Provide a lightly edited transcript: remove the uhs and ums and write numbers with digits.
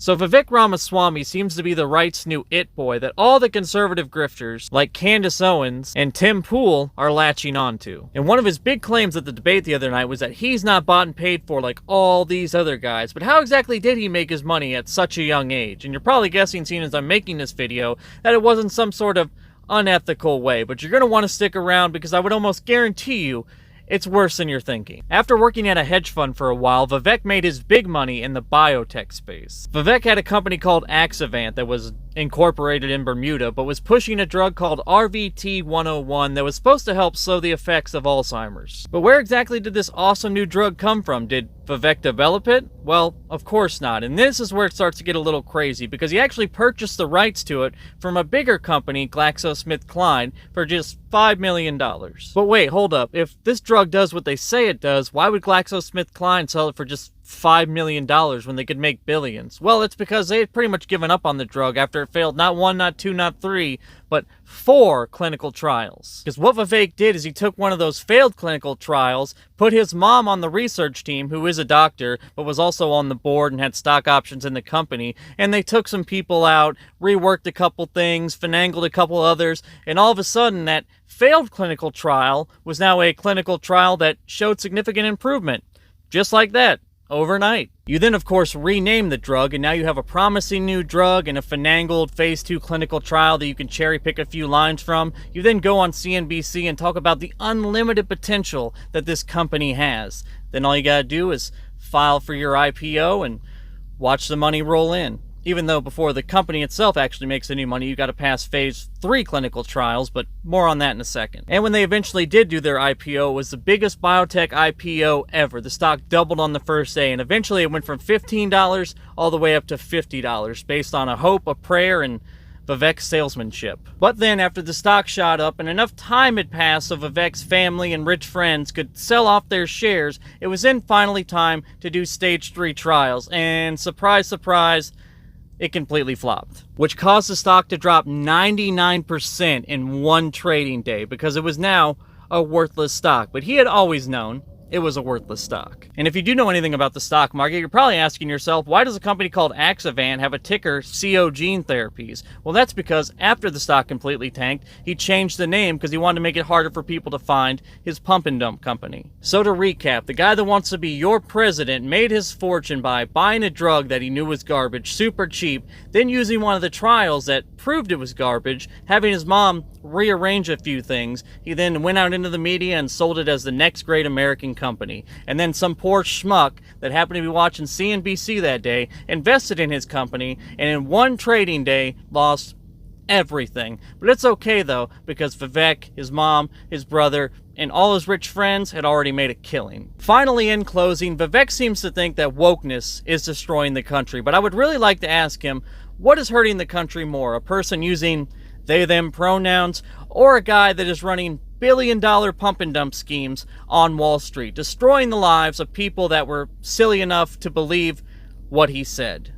So Vivek Ramaswamy seems to be the right's new it boy that all the conservative grifters, like Candace Owens and Tim Pool, are latching onto. And one of his big claims at the debate the other night was that he's not bought and paid for like all these other guys. But how exactly did he make his money at such a young age? And you're probably guessing, seeing as I'm making this video, that it wasn't some sort of unethical way. But you're going to want to stick around because I would almost guarantee you it's worse than you're thinking. After working at a hedge fund for a while, Vivek made his big money in the biotech space. Vivek had a company called Axovant that was incorporated in Bermuda, but was pushing a drug called RVT-101 that was supposed to help slow the effects of Alzheimer's. But where exactly did this awesome new drug come from? Did Vivek develop it? Well, of course not. And this is where it starts to get a little crazy, because he actually purchased the rights to it from a bigger company, GlaxoSmithKline, for just $5 million. But wait, hold up. If this drug does what they say it does, why would GlaxoSmithKline sell it for just $5 million when they could make billions? Well, it's because they had pretty much given up on the drug after it failed not 1, not 2, not 3, but 4 clinical trials. Because what Vivek did is he took one of those failed clinical trials, put his mom on the research team, who is a doctor, but was also on the board and had stock options in the company, and they took some people out, reworked a couple things, finangled a couple others, and all of a sudden that failed clinical trial was now a clinical trial that showed significant improvement. Just like that. Overnight. You then, of course, rename the drug, and now you have a promising new drug and a finagled phase 2 clinical trial that you can cherry pick a few lines from. You then go on CNBC and talk about the unlimited potential that this company has. Then all you gotta do is file for your IPO and watch the money roll in. Even though before the company itself actually makes any money, you got to pass phase 3 clinical trials, but more on that in a second. And when they eventually did do their IPO, it was the biggest biotech IPO ever. The stock doubled on the first day, and eventually it went from $15 all the way up to $50, based on a hope, a prayer, and Vivek's salesmanship. But then, after the stock shot up and enough time had passed so Vivek's family and rich friends could sell off their shares, it was then finally time to do stage 3 trials. And surprise, surprise, it completely flopped, which caused the stock to drop 99% in one trading day because it was now a worthless stock. But he had always known it was a worthless stock. And if you do know anything about the stock market, you're probably asking yourself, why does a company called Axovant have a ticker CO Gene Therapies? Well, that's because after the stock completely tanked, he changed the name because he wanted to make it harder for people to find his pump and dump company. So to recap, the guy that wants to be your president made his fortune by buying a drug that he knew was garbage, super cheap, then using one of the trials that proved it was garbage, having his mom rearrange a few things. He then went out into the media and sold it as the next great American company. And then some poor schmuck that happened to be watching CNBC that day invested in his company, and in one trading day lost everything. But it's okay though, because Vivek, his mom, his brother, and all his rich friends had already made a killing. Finally, in closing, Vivek seems to think that wokeness is destroying the country, but I would really like to ask him, what is hurting the country more? A person using they, them pronouns, or a guy that is running billion-dollar pump and dump schemes on Wall Street, destroying the lives of people that were silly enough to believe what he said?